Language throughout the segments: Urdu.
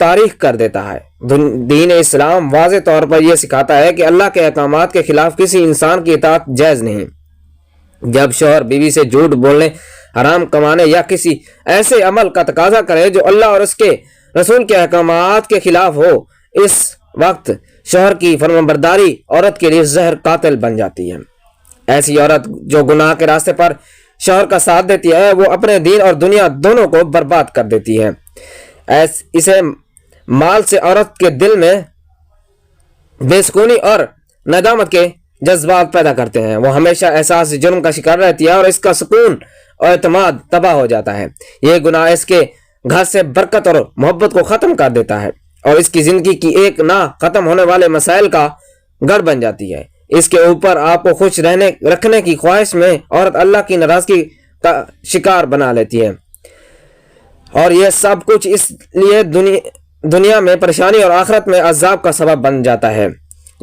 تاریخ کر دیتا ہے۔ دین اسلام واضح طور پر یہ سکھاتا ہے کہ اللہ کے احکامات کے خلاف کسی انسان کی اطاعت جائز نہیں۔ جب شوہر بیوی سے جھوٹ بولنے، حرام کمانے یا کسی ایسے عمل کا تقاضا کرے جو اللہ اور اس کے رسول کے احکامات کے خلاف ہو، اس وقت شوہر کی فرمانبرداری عورت کے لیے زہر قاتل بن جاتی ہے۔ ایسی عورت جو گناہ کے راستے پر شوہر کا ساتھ دیتی ہے، وہ اپنے دین اور دنیا دونوں کو برباد کر دیتی ہے۔ اسے مال سے عورت کے دل میں بے سکونی اور ندامت کے جذبات پیدا کرتے ہیں۔ وہ ہمیشہ احساس جرم کا شکار رہتی ہے اور اس کا سکون اور اعتماد تباہ ہو جاتا ہے۔ یہ گناہ اس کے گھر سے برکت اور محبت کو ختم کر دیتا ہے اور اس کی زندگی کی ایک نہ ختم ہونے والے مسائل کا گڑھ بن جاتی ہے۔ اس کے اوپر آپ کو خوش رکھنے کی خواہش میں عورت اللہ کی ناراضگی کا شکار بنا لیتی ہے، اور یہ سب کچھ اس لیے دنیا میں پریشانی اور آخرت میں عذاب کا سبب بن جاتا ہے۔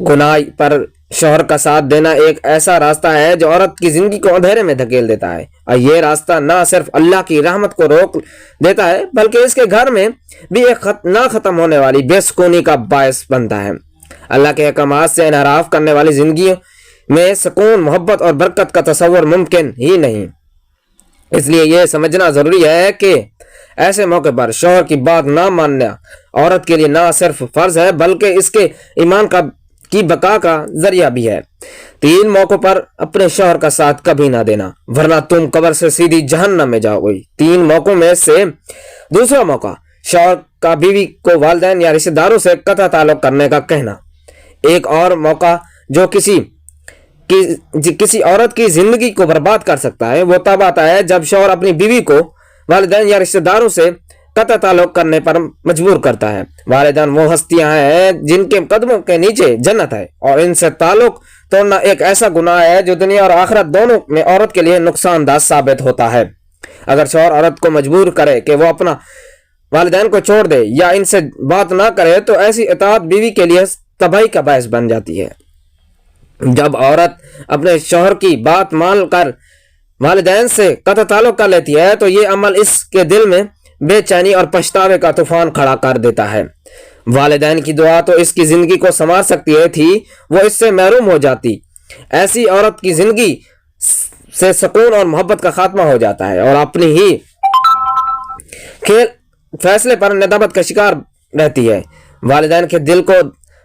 گناہ پر شوہر کا ساتھ دینا ایک ایسا راستہ ہے جو عورت کی زندگی کو اندھیرے میں دھکیل دیتا ہے، اور یہ راستہ نہ صرف اللہ کی رحمت کو روک دیتا ہے بلکہ اس کے گھر میں بھی ایک نہ ختم ہونے والی بے سکونی کا باعث بنتا ہے۔ اللہ کے احکامات سے انحراف کرنے والی زندگی میں سکون، محبت اور برکت کا تصور ممکن ہی نہیں۔ اس لیے یہ سمجھنا ضروری ہے کہ ایسے موقع پر شوہر کی بات نہ ماننا عورت کے لیے نہ صرف فرض ہے بلکہ اس کے ایمان کی بقا کا ذریعہ بھی ہے۔ 3 موقعوں پر اپنے شوہر کا ساتھ کبھی نہ دینا ورنہ تم قبر سے سیدھی جہنم میں جاؤ گی۔ 3 موقعوں میں سے دوسرا موقع، شوہر کا بیوی کو والدین یا رشتہ داروں سے قطع تعلق کرنے کا کہنا۔ ایک اور موقع جو کسی عورت کی زندگی کو برباد کر سکتا ہے وہ تب آتا ہے جب شوہر اپنی بیوی کو والدین یا رشتہ داروں سے قطع تعلق کرنے پر مجبور کرتا ہے۔ والدین وہ ہستیاں ہیں جن کے قدموں کے نیچے جنت ہے، اور ان سے تعلق توڑنا ایک ایسا گناہ ہے جو دنیا اور آخرت دونوں میں عورت کے لیے نقصان دہ ثابت ہوتا ہے۔ اگر شوہر عورت کو مجبور کرے کہ وہ اپنا والدین کو چھوڑ دے یا ان سے بات نہ کرے تو ایسی اطاعت بیوی کے لیے تباہی کا باعث بن جاتی ہے۔ جب عورت اپنے شوہر کی بات مان کر والدین سے قطع تعلق کر لیتی ہے تو یہ عمل اس کے دل میں بے چینی اور پچھتاوے کا طوفان کھڑا کر دیتا ہے۔ والدین کی دعا تو اس کی زندگی کو سنوار سکتی تھی، وہ اس سے محروم ہو جاتی۔ ایسی عورت کی زندگی سے سکون اور محبت کا خاتمہ ہو جاتا ہے اور اپنی ہی فیصلے پر ندامت کا شکار رہتی ہے۔ والدین کے دل کو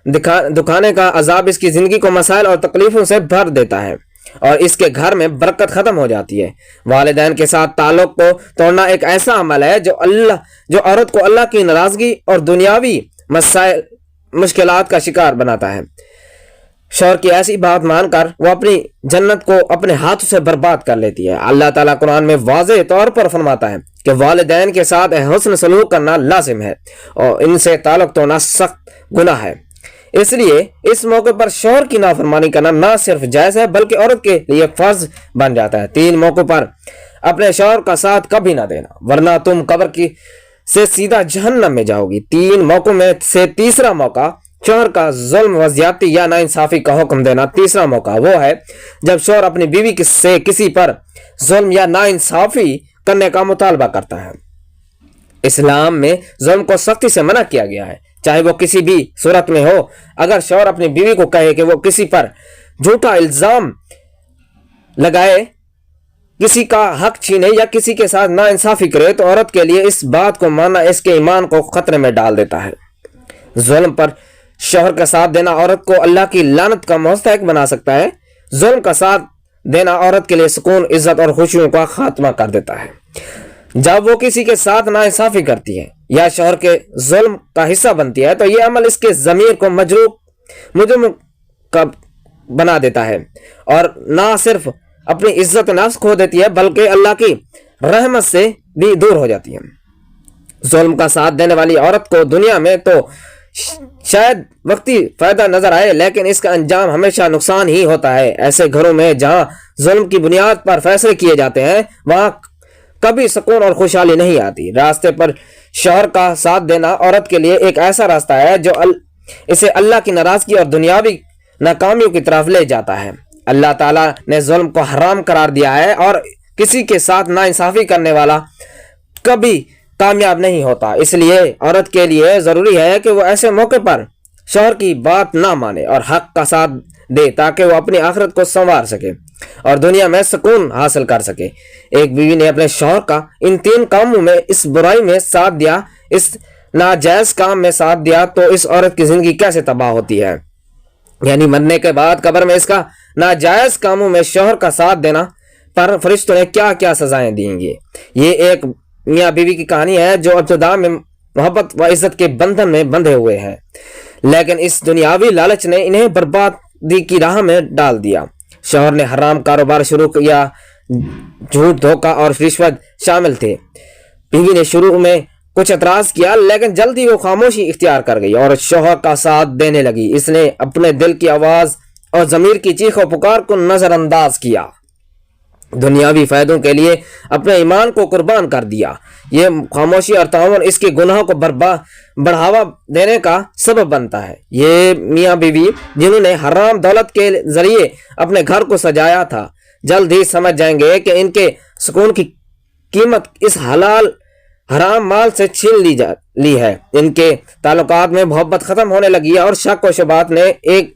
دکھانے کا عذاب اس کی زندگی کو مسائل اور تکلیفوں سے بھر دیتا ہے اور اس کے گھر میں برکت ختم ہو جاتی ہے۔ والدین کے ساتھ تعلق کو توڑنا ایک ایسا عمل ہے جو عورت کو اللہ کی ناراضگی اور دنیاوی مشکلات کا شکار بناتا ہے۔ شوہر کی ایسی بات مان کر وہ اپنی جنت کو اپنے ہاتھوں سے برباد کر لیتی ہے۔ اللہ تعالیٰ قرآن میں واضح طور پر فرماتا ہے کہ والدین کے ساتھ حسن سلوک کرنا لازم ہے اور ان سے تعلق توڑنا سخت گناہ ہے۔ اس لیے اس موقع پر شوہر کی نافرمانی کرنا نہ صرف جائز ہے بلکہ عورت کے لیے فرض بن جاتا ہے۔ 3 موقعوں پر اپنے شوہر کا ساتھ کبھی نہ دینا ورنہ تم قبر سے سیدھا جہنم میں جاؤ گی۔ 3 موقعوں میں سے تیسرا موقع، شوہر کا ظلم و زیادتی یا ناانصافی کا حکم دینا۔ تیسرا موقع وہ ہے جب شوہر اپنی بیوی سے کسی پر ظلم یا ناانصافی کرنے کا مطالبہ کرتا ہے۔ اسلام میں ظلم کو سختی سے منع کیا گیا ہے، چاہے وہ کسی بھی صورت میں ہو۔ اگر شوہر اپنی بیوی کو کہے کہ وہ کسی پر جھوٹا الزام لگائے، کسی کا حق چھینے یا کسی کے ساتھ ناانصافی کرے تو عورت کے لیے اس بات کو ماننا اس کے ایمان کو خطرے میں ڈال دیتا ہے۔ ظلم پر شوہر کا ساتھ دینا عورت کو اللہ کی لعنت کا مستحق بنا سکتا ہے۔ ظلم کا ساتھ دینا عورت کے لیے سکون، عزت اور خوشیوں کا خاتمہ کر دیتا ہے۔ جب وہ کسی کے ساتھ ناانصافی کرتی ہے یا شوہر کے ظلم کا حصہ بنتی ہے تو یہ عمل اس کے ضمیر کو مجرم کا بنا دیتا ہے اور نہ صرف اپنی عزت نفس کھو دیتی ہے بلکہ اللہ کی رحمت سے بھی دور ہو جاتی ہے۔ ظلم کا ساتھ دینے والی عورت کو دنیا میں تو شاید وقتی فائدہ نظر آئے لیکن اس کا انجام ہمیشہ نقصان ہی ہوتا ہے۔ ایسے گھروں میں جہاں ظلم کی بنیاد پر فیصلے کیے جاتے ہیں وہاں کبھی سکون اور خوشحالی نہیں آتی۔ راستے پر شوہر کا ساتھ دینا عورت کے لیے ایک ایسا راستہ ہے جو اسے اللہ کی ناراضگی اور دنیاوی ناکامیوں کی طرف لے جاتا ہے۔ اللہ تعالیٰ نے ظلم کو حرام قرار دیا ہے اور کسی کے ساتھ ناانصافی کرنے والا کبھی کامیاب نہیں ہوتا۔ اس لیے عورت کے لیے ضروری ہے کہ وہ ایسے موقع پر شوہر کی بات نہ مانے اور حق کا ساتھ دے تاکہ وہ اپنی آخرت کو سنوار سکے اور دنیا میں سکون حاصل کر سکے۔ ایک بیوی نے اپنے شوہر کا ان 3 کاموں میں اس برائی میں ساتھ دیا، اس ناجائز کام میں ساتھ دیا، تو اس عورت کی زندگی کیسے تباہ ہوتی ہے؟ یعنی مرنے کے بعد قبر میں اس کا ناجائز کاموں میں شوہر کا ساتھ دینا پر فرشتوں نے کیا کیا سزائیں دیں گی۔ یہ ایک میاں بیوی کی کہانی ہے جو ابتدا میں محبت و عزت کے بندھن میں بندھے ہوئے ہیں، لیکن اس دنیاوی لالچ نے انہیں بربادی کی راہ میں ڈال دیا۔ شوہر نے حرام کاروبار شروع کیا، جھوٹ، دھوکہ اور رشوت شامل تھے۔ بیوی نے شروع میں کچھ اعتراض کیا، لیکن جلدی وہ خاموشی اختیار کر گئی اور شوہر کا ساتھ دینے لگی۔ اس نے اپنے دل کی آواز اور ضمیر کی چیخ و پکار کو نظر انداز کیا، دنیاوی فائدوں کے لیے اپنے ایمان کو قربان کر دیا۔ یہ خاموشی اور تعاون اس کے گناہوں کو بڑھاوا دینے کا سبب بنتا ہے۔ یہ میاں بیوی جنہوں نے حرام دولت کے ذریعے اپنے گھر کو سجایا تھا، جلد ہی سمجھ جائیں گے کہ ان کے سکون کی قیمت اس حرام مال سے چھین لی ہے۔ ان کے تعلقات میں محبت ختم ہونے لگی ہے اور شک و شبہات نے ایک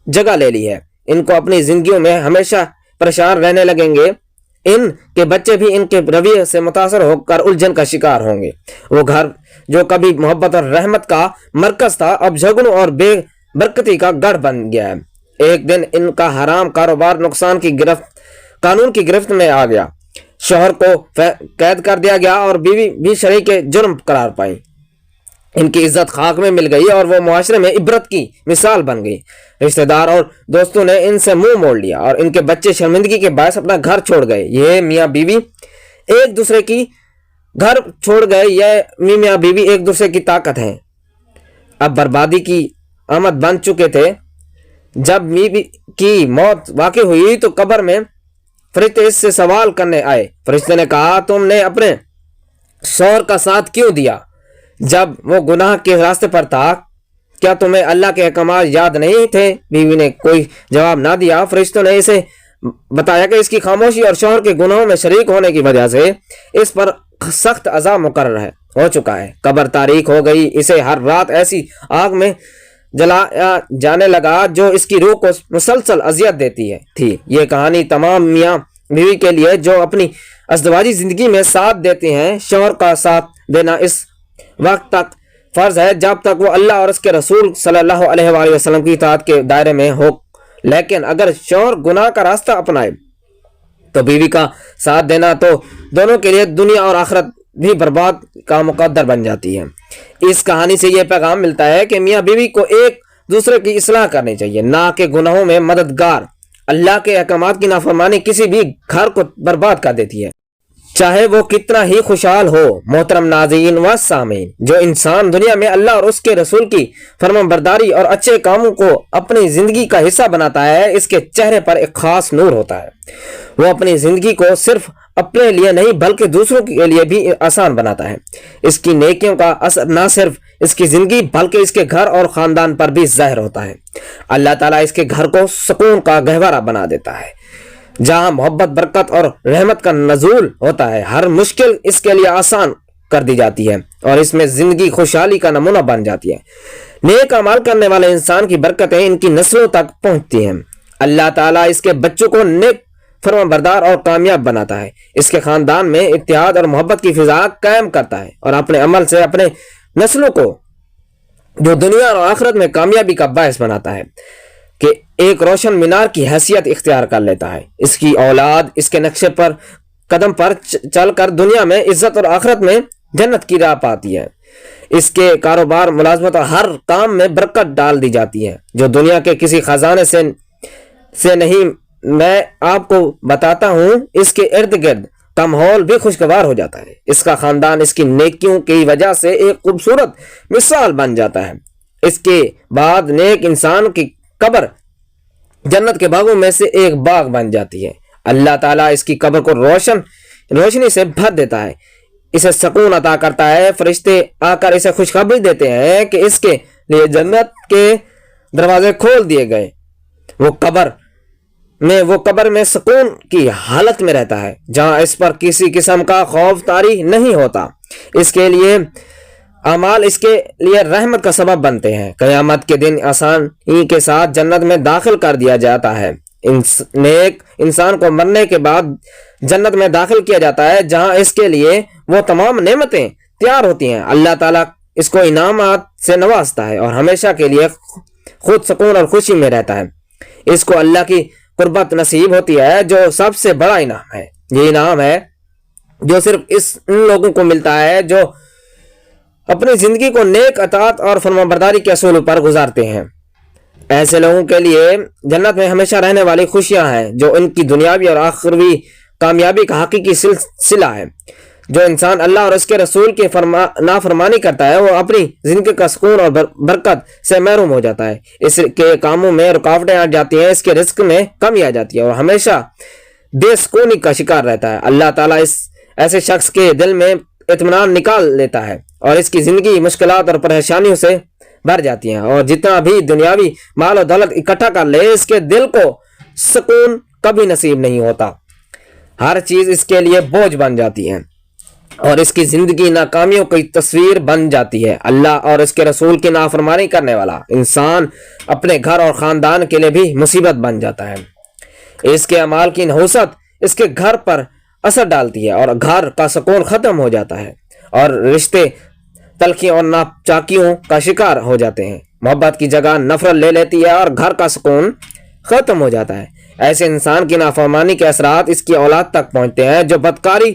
جگہ لے لی ہے۔ ان کو اپنی زندگیوں میں ہمیشہ پریشان رہنے لگیں گے۔ ان کے بچے بھی ان کے رویے سے متاثر ہو کر الجھن کا شکار ہوں گے۔ وہ گھر جو کبھی محبت اور رحمت کا مرکز تھا، اب جھگڑوں اور بے برکتی کا گڑھ بن گیا ہے۔ ایک دن ان کا حرام کاروبار قانون کی گرفت میں آ گیا۔ شوہر کو قید کر دیا گیا اور بیوی بھی شریک جرم قرار پائی۔ ان کی عزت خاک میں مل گئی اور وہ معاشرے میں عبرت کی مثال بن گئی۔ رشتہ دار اور دوستوں نے ان سے منہ موڑ لیا اور ان کے بچے شرمندگی کے باعث اپنا گھر چھوڑ گئے۔ یہ میاں بیوی ایک دوسرے کی گھر چھوڑ گئے، یہ میاں بیوی ایک دوسرے کی طاقت ہیں۔ اب بربادی کی آمد بن چکے تھے۔ جب بیوی کی موت واقع ہوئی تو قبر میں فرشتے اس سے سوال کرنے آئے۔ فرشتے نے کہا، تم نے اپنے شوہر کا ساتھ کیوں دیا جب وہ گناہ کے راستے پر تھا؟ کیا تمہیں اللہ کے احکامات یاد نہیں تھے؟ بیوی نے کوئی جواب نہ دیا۔ فرشتوں نے اسے بتایا کہ اس کی خاموشی اور شوہر کے گناہوں میں شریک ہونے کی وجہ سے اس پر سخت عذاب مقرر ہو چکا ہے۔ قبر تاریک ہو گئی، اسے ہر رات ایسی آگ میں جلایا جانے لگا جو اس کی روح کو مسلسل اذیت دیتی تھی۔ یہ کہانی تمام میاں بیوی کے لیے جو اپنی ازدواجی زندگی میں ساتھ دیتے ہیں۔ شوہر کا ساتھ دینا اس وقت تک فرض ہے جب تک وہ اللہ اور اس کے رسول صلی اللہ علیہ وآلہ وسلم کی اطاعت کے دائرے میں ہو، لیکن اگر شوہر گناہ کا راستہ اپنائے تو بیوی کا ساتھ دینا تو دونوں کے لیے دنیا اور آخرت بھی برباد کا مقدر بن جاتی ہے۔ اس کہانی سے یہ پیغام ملتا ہے کہ میاں بیوی کو ایک دوسرے کی اصلاح کرنی چاہیے، نہ کہ گناہوں میں مددگار۔ اللہ کے احکامات کی نافرمانی کسی بھی گھر کو برباد کر دیتی ہے، چاہے وہ کتنا ہی خوشحال ہو۔ محترم ناظرین و سامعین، جو انسان دنیا میں اللہ اور اس کے رسول کی فرمانبرداری اور اچھے کاموں کو اپنی زندگی کا حصہ بناتا ہے، اس کے چہرے پر ایک خاص نور ہوتا ہے۔ وہ اپنی زندگی کو صرف اپنے لیے نہیں بلکہ دوسروں کے لیے بھی آسان بناتا ہے۔ اس کی نیکیوں کا اثر نہ صرف اس کی زندگی بلکہ اس کے گھر اور خاندان پر بھی ظاہر ہوتا ہے۔ اللہ تعالیٰ اس کے گھر کو سکون کا گہوارہ بنا دیتا ہے، جہاں محبت، برکت اور رحمت کا نزول ہوتا ہے۔ ہر مشکل اس کے لیے آسان کر دی جاتی ہے اور اس میں زندگی خوشحالی کا نمونہ بن جاتی ہے۔ نیک اعمال کرنے والے انسان کی برکتیں ان کی نسلوں تک پہنچتی ہیں۔ اللہ تعالیٰ اس کے بچوں کو نیک، فرمان بردار اور کامیاب بناتا ہے، اس کے خاندان میں اتحاد اور محبت کی فضا قائم کرتا ہے اور اپنے عمل سے اپنے نسلوں کو جو دنیا اور آخرت میں کامیابی کا باعث بناتا ہے کہ ایک روشن مینار کی حیثیت اختیار کر لیتا ہے۔ اس کی اولاد اس کے نقشے پر قدم پر چل کر دنیا میں عزت اور آخرت میں جنت کی راہ پاتی ہے۔ اس کے کاروبار، ملازمت اور ہر کام میں برکت ڈال دی جاتی ہے جو دنیا کے کسی خزانے سے نہیں۔ میں آپ کو بتاتا ہوں، اس کے ارد گرد کا ماحول بھی خوشگوار ہو جاتا ہے۔ اس کا خاندان اس کی نیکیوں کی وجہ سے ایک خوبصورت مثال بن جاتا ہے۔ اس کے بعد نیک انسان کی قبر جنت کے باغوں میں سے ایک باغ بن جاتی ہے۔ اللہ تعالیٰ اس کی قبر کو روشنی سے بھر دیتا ہے، اسے سکون عطا کرتا ہے۔ فرشتے آ کر اسے خوشخبری دیتے ہیں کہ اس کے لیے جنت کے دروازے کھول دیے گئے۔ وہ قبر میں سکون کی حالت میں رہتا ہے، جہاں اس پر کسی قسم کا خوف طاری نہیں ہوتا۔ اس کے لیے اعمال اس کے لیے رحمت کا سبب بنتے ہیں۔ قیامت کے دن آسانی کے ساتھ جنت میں داخل کر دیا جاتا ہے۔ نیک انسان کو مرنے کے بعد جنت میں داخل کیا جاتا ہے، جہاں اس کے لیے وہ تمام نعمتیں تیار ہوتی ہیں۔ اللہ تعالیٰ اس کو انعامات سے نوازتا ہے اور ہمیشہ کے لیے خود سکون اور خوشی میں رہتا ہے۔ اس کو اللہ کی قربت نصیب ہوتی ہے، جو سب سے بڑا انعام ہے۔ یہ انعام ہے جو صرف ان لوگوں کو ملتا ہے جو اپنی زندگی کو نیک اطاعت اور فرمانبرداری کے اصول پر گزارتے ہیں۔ ایسے لوگوں کے لیے جنت میں ہمیشہ رہنے والی خوشیاں ہیں، جو ان کی دنیاوی اور آخروی کامیابی کا حقیقی سلسلہ ہے۔ جو انسان اللہ اور اس کے رسول کی نافرمانی کرتا ہے، وہ اپنی زندگی کا سکون اور برکت سے محروم ہو جاتا ہے۔ اس کے کاموں میں رکاوٹیں آ جاتی ہیں، اس کے رزق میں کمی آ جاتی ہے اور ہمیشہ بے سکونی کا شکار رہتا ہے۔ اللہ تعالیٰ اس ایسے شخص کے دل میں اطمینان نکال لیتا ہے اور اس کی زندگی مشکلات اور پریشانیوں سے بھر جاتی ہیں، اور جتنا بھی دنیاوی مال و دولت اکٹھا کر لے، اس کے دل کو سکون کبھی نصیب نہیں ہوتا۔ ہر چیز اس کے لیے بوجھ بن جاتی ہے اور اس کی زندگی ناکامیوں کی تصویر بن جاتی ہے۔ اللہ اور اس کے رسول کی نافرمانی کرنے والا انسان اپنے گھر اور خاندان کے لیے بھی مصیبت بن جاتا ہے۔ اس کے اعمال کی نحوست اس کے گھر پر اثر ڈالتی ہے اور گھر کا سکون ختم ہو جاتا ہے، اور رشتے تلخیوں اور ناچاکیوں کا شکار ہو جاتے ہیں۔ محبت کی جگہ نفرت لے لیتی ہے اور گھر کا سکون ختم ہو جاتا ہے۔ ایسے انسان کی نافرمانی کے اثرات اس کی اولاد تک پہنچتے ہیں، جو بدکاری،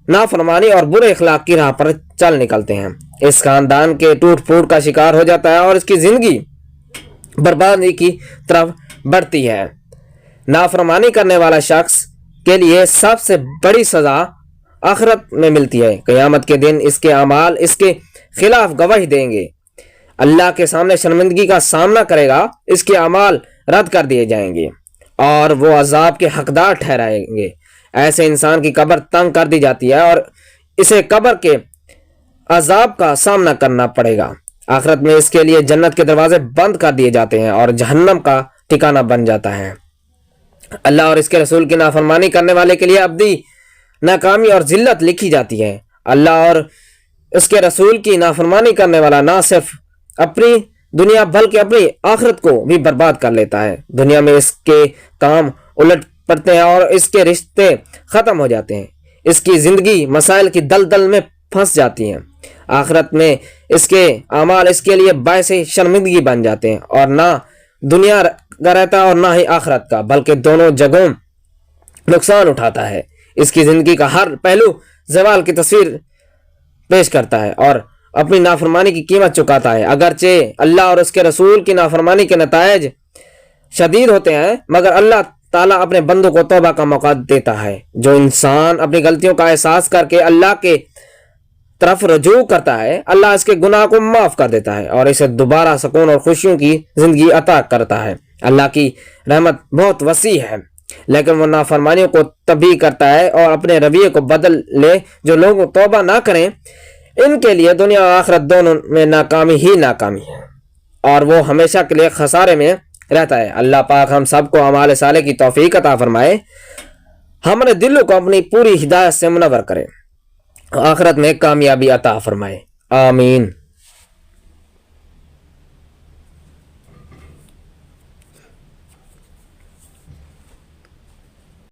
نافرمانی اور برے اخلاق کی راہ پر چل نکلتے ہیں۔ اس خاندان کے ٹوٹ پھوٹ کا شکار ہو جاتا ہے اور اس کی زندگی بربادی کی طرف بڑھتی ہے۔ نافرمانی کرنے والا شخص کے لیے سب سے بڑی سزا آخرت میں ملتی ہے۔ قیامت کے دن اس کے اعمال اس کے خلاف گواہی دیں گے، اللہ کے سامنے شرمندگی کا سامنا کرے گا، اس کے اعمال رد کر دیے جائیں گے اور وہ عذاب کے حقدار ٹھہرائیں گے۔ ایسے انسان کی قبر تنگ کر دی جاتی ہے اور اسے قبر کے عذاب کا سامنا کرنا پڑے گا۔ آخرت میں اس کے لیے جنت کے دروازے بند کر دیے جاتے ہیں اور جہنم کا ٹھکانہ بن جاتا ہے۔ اللہ اور اس کے رسول کی نافرمانی کرنے والے کے لیے ابدی ناکامی اور ذلت لکھی جاتی ہے۔ اللہ اور اس کے رسول کی نافرمانی کرنے والا نہ صرف اپنی دنیا بلکہ اپنی آخرت کو بھی برباد کر لیتا ہے۔ دنیا میں اس کے کام الٹ پڑتے ہیں اور اس کے رشتے ختم ہو جاتے ہیں، اس کی زندگی مسائل کی دلدل میں پھنس جاتی ہیں۔ آخرت میں اس کے اعمال اس کے لیے باعث شرمندگی بن جاتے ہیں، اور نہ دنیا کا رہتا اور نہ ہی آخرت کا، بلکہ دونوں جگہوں نقصان اٹھاتا ہے۔ اس کی زندگی کا ہر پہلو زوال کی تصویر پیش کرتا ہے اور اپنی نافرمانی کی قیمت چکاتا ہے۔ اگرچہ اللہ اور اس کے رسول کی نافرمانی کے نتائج شدید ہوتے ہیں، مگر اللہ تعالیٰ اپنے بندوں کو توبہ کا موقع دیتا ہے۔ جو انسان اپنی غلطیوں کا احساس کر کے اللہ کے طرف رجوع کرتا ہے، اللہ اس کے گناہ کو معاف کر دیتا ہے اور اسے دوبارہ سکون اور خوشیوں کی زندگی عطا کرتا ہے۔ اللہ کی رحمت بہت وسیع ہے، لیکن وہ نافرمانیوں کو تباہ کرتا ہے اور اپنے رویے کو بدل لے۔ جو لوگ توبہ نہ کریں، ان کے لیے دنیا اور آخرت دونوں میں ناکامی ہی ناکامی ہے، اور وہ ہمیشہ کے لیے خسارے میں رہتا ہے۔ اللہ پاک ہم سب کو اعمال صالح کی توفیق عطا فرمائے، ہمارے دلوں کو اپنی پوری ہدایت سے منور کرے، آخرت میں کامیابی عطا فرمائے، آمین۔